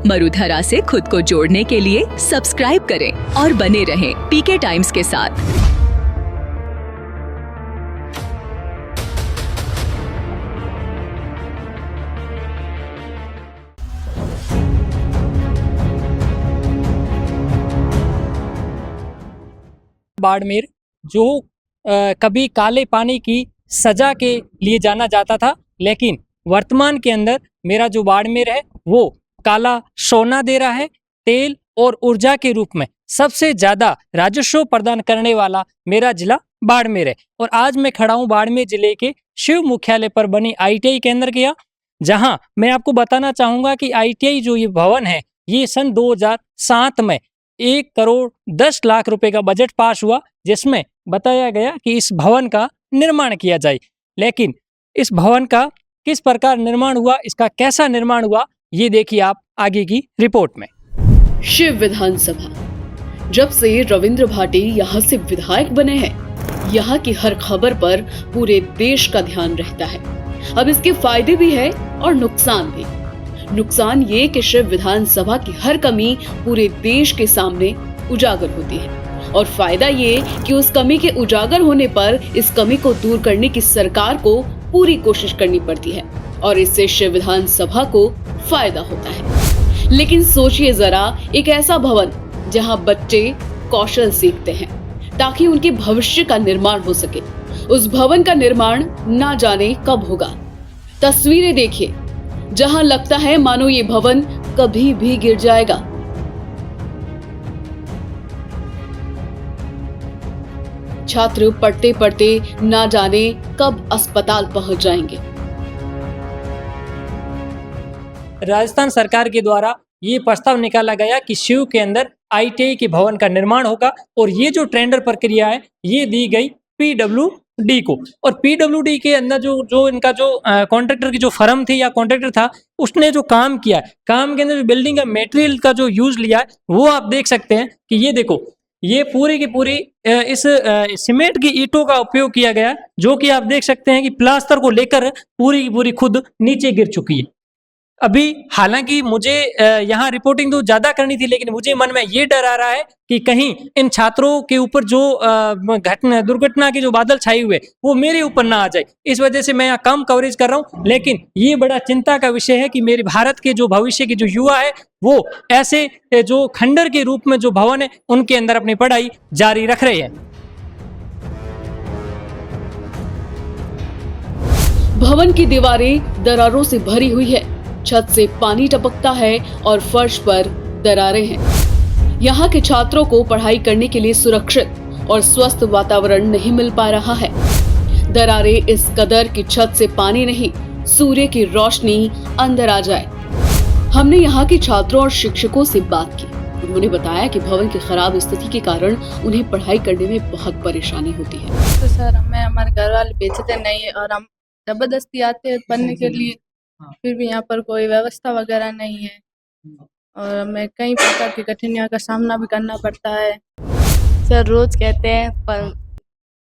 मरुधरा से खुद को जोड़ने के लिए सब्सक्राइब करें और बने रहें पीके टाइम्स के साथ। बाड़मेर जो कभी काले पानी की सजा के लिए जाना जाता था, लेकिन वर्तमान के अंदर मेरा जो बाड़मेर है वो काला सोना दे रहा है। तेल और ऊर्जा के रूप में सबसे ज्यादा राजस्व प्रदान करने वाला मेरा जिला बाड़मेर है। और आज मैं खड़ा हूँ बाड़मेर जिले के शिव मुख्यालय पर बनी ITI केंद्र के यहाँ, जहां मैं आपको बताना चाहूंगा कि ITI जो ये भवन है ये सन 2007 में 1,10,00,000 रुपए का बजट पास हुआ, जिसमें बताया गया कि इस भवन का निर्माण किया जाए। लेकिन इस भवन का किस प्रकार निर्माण हुआ, इसका कैसा निर्माण हुआ, ये देखिए आप आगे की रिपोर्ट में। शिव विधानसभा, जब से रविंद्र भाटी यहाँ से विधायक बने हैं, यहाँ की हर खबर पर पूरे देश का ध्यान रहता है। अब इसके फायदे भी है और नुकसान भी। नुकसान ये कि शिव विधानसभा की हर कमी पूरे देश के सामने उजागर होती है, और फायदा ये कि उस कमी के उजागर होने पर इस कमी को दूर करने की सरकार को पूरी कोशिश करनी पड़ती है, और इससे शिव विधानसभा को फायदा होता है। लेकिन सोचिए जरा, एक ऐसा भवन जहां बच्चे कौशल सीखते हैं ताकि उनके भविष्य का निर्माण हो सके, उस भवन का निर्माण ना जाने कब होगा। तस्वीरें देखिए, जहां लगता है मानो ये भवन कभी भी गिर जाएगा। छात्र पढ़ते पढ़ते ना जाने कब अस्पताल पहुंच जाएंगे। राजस्थान सरकार के द्वारा ये प्रस्ताव निकाला गया कि शिव के अंदर ITI के भवन का निर्माण होगा, और ये जो टेंडर प्रक्रिया है ये दी गई PWD को। और PWD के अंदर जो इनका जो कॉन्ट्रैक्टर की जो फर्म थी या कॉन्ट्रैक्टर था, उसने जो काम किया है, काम के अंदर जो बिल्डिंग का मटेरियल का जो यूज लिया है, वो आप देख सकते हैं कि ये देखो, ये पूरी की पूरी इस सीमेंट की ईंटों का उपयोग किया गया, जो कि आप देख सकते हैं कि प्लास्टर को लेकर पूरी की पूरी खुद नीचे गिर चुकी है। अभी हालांकि मुझे यहाँ रिपोर्टिंग तो ज्यादा करनी थी, लेकिन मुझे मन में ये डर आ रहा है कि कहीं इन छात्रों के ऊपर जो दुर्घटना के जो बादल छाए हुए वो मेरे ऊपर ना आ जाए। इस वजह से मैं यहाँ कम कवरेज कर रहा हूँ, लेकिन ये बड़ा चिंता का विषय है कि मेरे भारत के जो भविष्य के जो युवा है वो ऐसे जो खंडर के रूप में जो भवन है उनके अंदर अपनी पढ़ाई जारी रख रहे हैं। भवन की दीवारें दरारों से भरी हुई है, छत से पानी टपकता है और फर्श पर दरारें हैं। यहाँ के छात्रों को पढ़ाई करने के लिए सुरक्षित और स्वस्थ वातावरण नहीं मिल पा रहा है। दरारें इस कदर कि छत से पानी नहीं, सूर्य की रोशनी अंदर आ जाए। हमने यहाँ के छात्रों और शिक्षकों से बात की। उन्होंने बताया कि भवन की खराब स्थिति के कारण उन्हें पढ़ाई करने में बहुत परेशानी होती है। तो सर, हमें हमारे घर वाले भेजते नहीं है और हम जबरदस्ती आते हैं पढ़ने के लिए, फिर भी यहाँ पर कोई व्यवस्था वगैरह नहीं है और हमें कई प्रकार की कठिनाइयों का सामना भी करना पड़ता है। सर रोज कहते हैं पर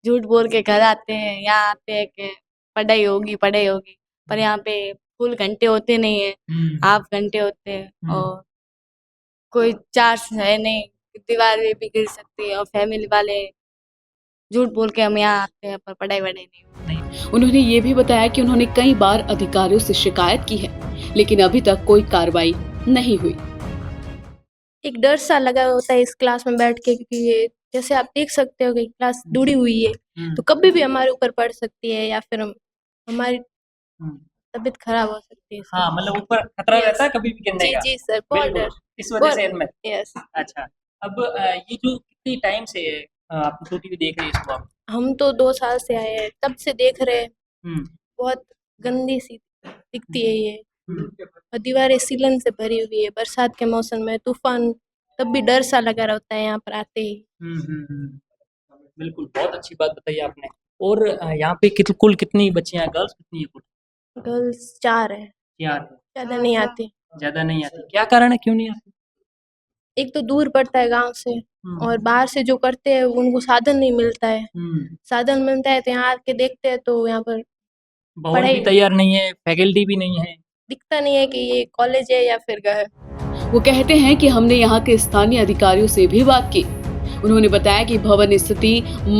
झूठ बोल के घर आते हैं, यहाँ आते हैं कि पढ़ाई होगी, पर यहाँ पे फुल घंटे होते नहीं है, हाफ घंटे होते हैं और कोई चार्ज है नहीं, दीवार भी गिर सकती है और फैमिली वाले झूठ बोल के हम यहाँ आते हैं पर पढ़ाई वढ़ाई नहीं होती। उन्होंने ये भी बताया कि उन्होंने कई बार अधिकारियों से शिकायत की है, लेकिन अभी तक कोई कार्रवाई नहीं हुई। एक डर सा लगा होता है इस क्लास में बैठ के, क्योंकि ये जैसे आप देख सकते हो कि क्लास जुड़ी हुई है, तो कभी भी हमारे ऊपर पड़ सकती है या फिर हमारी तबीयत खराब हो सकती है। हाँ, मतलब ऊपर खतरा रहता है कभी भी गिरने का। जी सर, बहुत डर, इस वजह से इनमें। यस। अच्छा, अब ये जो कितनी टाइम से आप छोटी भी देख रहे हैं इसको? हम तो 2 साल से आए हैं, तब से देख रहे हैं। बहुत गंदी सी दिखती है ये, और दीवारें सीलन से भरी हुई है। बरसात के मौसम में तूफान, तब भी डर सा लगा रहता है यहाँ पर आते ही। बिल्कुल, बहुत अच्छी बात बताई आपने। और यहाँ पे कुल कितनी बच्चियां, गर्ल्स कितनी है? कुल गर्ल्स 4 है। 4? ज्यादा नहीं आती। ज्यादा नहीं आती, क्या कारण है, क्यों नहीं आती? एक तो दूर पड़ता है गांव से, और बाहर से जो करते हैं उनको साधन नहीं मिलता है। साधन मिलता है तो यहाँ आके देखते हैं तो यहाँ पर भवन भी तैयार नहीं है, फैकल्टी भी नहीं है, दिखता नहीं है कि ये कॉलेज है या फिर घर। वो कहते हैं कि हमने यहाँ के स्थानीय अधिकारियों से भी बात की। उन्होंने बताया कि भवन स्थिति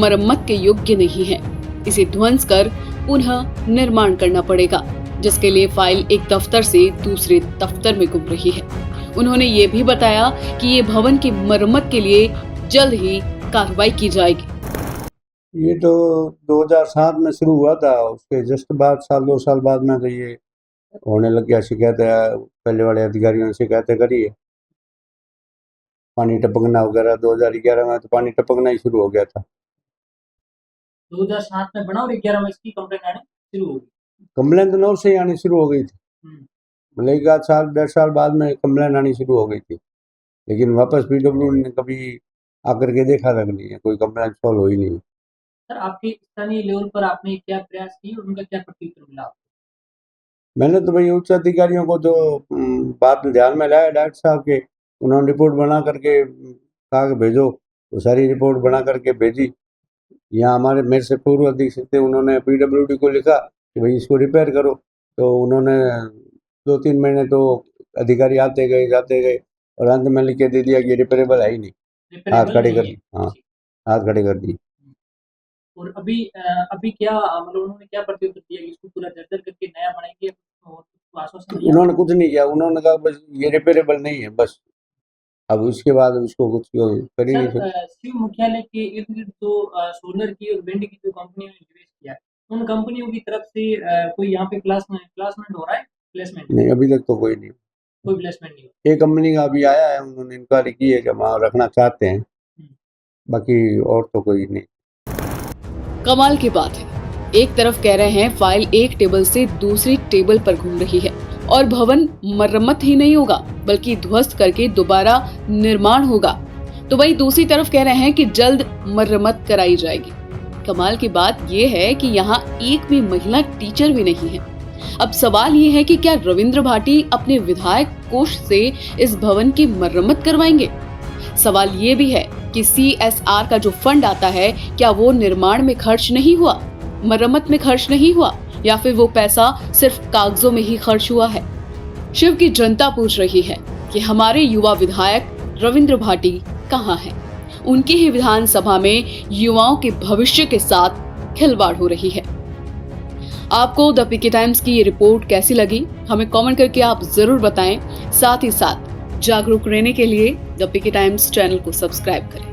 मरम्मत के योग्य नहीं है, इसे ध्वंस कर पुनः निर्माण करना पड़ेगा, जिसके लिए फाइल एक दफ्तर से दूसरे दफ्तर में घूम रही है। उन्होंने ये भी बताया कि ये भवन की मरम्मत के लिए जल्द ही कार्रवाई की जाएगी। ये तो 2007 में शुरू हुआ था, उसके जस्ट बाद साल 2 साल बाद में तो ये होने लग गया। शिकायतें पहले वाले अधिकारियों ने शिकायतें करी है, पानी टपकना वगैरह। 2011 में तो पानी टपकना ही शुरू हो गया था। 2007 में बना और 11 में इसकी कंप्लेंट आनी शुरू हो गई। कंप्लेन तो 9 से ही आनी शुरू हो गई थी, मतलब 1 साल 1.5 साल बाद में कंप्लेन आनी शुरू हो गई थी, लेकिन वापस PW ने कभी आकर के देखा तक नहीं है, कोई कंप्लेन सॉल्व हुई नहीं। सर, आपके स्थानीय लेवल पर आपने क्या प्रयास किए और उनका क्या प्रत्युत्तर मिला? मैंने तो भाई उच्च अधिकारियों को जो बात ध्यान में लाया डॉक्टर साहब के, उन्होंने रिपोर्ट बना करके कहा कि भेजो, तो सारी रिपोर्ट बना करके भेजी। यहाँ हमारे मेरे से पूर्व अधीक्षक थे, उन्होंने PWD को लिखा कि भाई इसको रिपेयर करो, तो उन्होंने 2-3 महीने तो अधिकारी आते गए जाते गए और अंत में लिख के दे दिया कि रिपेयरेबल है ही नहीं, हाथ खड़े कर दिए। हाँ, हाथ खड़े कर दिए। और अभी क्या मतलब उन्होंने क्या प्रत्युत्तर दिया कि इसको पूरा जर्जर करके नया बनाएंगे और आश्वासन दिया? उन्होंने कुछ नहीं किया, उन्होंने कहा बस ये रिपेयरेबल नहीं है बस, अब उसके बाद उसको कुछ कर ही नहीं सकते। शिव मुख्यालय के इर्द गिर्द जो सोलर की और विंड की जो कंपनियों ने निवेश किया है, उन कंपनियों की तरफ से कोई यहाँ पे प्लेसमेंट हो रहा है? प्लेसमेंट नहीं, अभी तक तो कोई नहीं, कोई प्लेसमेंट नहीं। एक कंपनी का अभी आया है, उन्होंने इंक्वायरी की है कि वहाँ रखना चाहते हैं, बाकी और तो कोई नहीं। कमाल की बात है, एक तरफ कह रहे हैं फाइल एक टेबल से दूसरी टेबल पर घूम रही है और भवन मरम्मत ही नहीं होगा बल्कि ध्वस्त करके दोबारा निर्माण होगा, तो वही दूसरी तरफ कह रहे हैं कि जल्द मरम्मत कराई जाएगी। कमाल की बात ये है कि यहाँ एक भी महिला टीचर भी नहीं है। अब सवाल ये है कि क्या रविंद्र भाटी अपने विधायक कोष से इस भवन की मरम्मत करवाएंगे? सवाल ये भी है कि CSR का जो फंड आता है, क्या वो निर्माण में खर्च नहीं हुआ, मरम्मत में खर्च नहीं हुआ, या फिर वो पैसा सिर्फ कागजों में ही खर्च हुआ है? शिव की जनता पूछ रही है कि हमारे युवा विधायक रविंद्र भाटी कहाँ हैं? उनकी ही विधानसभा में युवाओं के भविष्य के साथ खिलवाड़ हो रही है। आपको द पीके टाइम्स की ये रिपोर्ट कैसी लगी, हमें कमेंट करके आप जरूर बताएं। साथ ही साथ जागरूक रहने के लिए द पीके टाइम्स चैनल को सब्सक्राइब करें।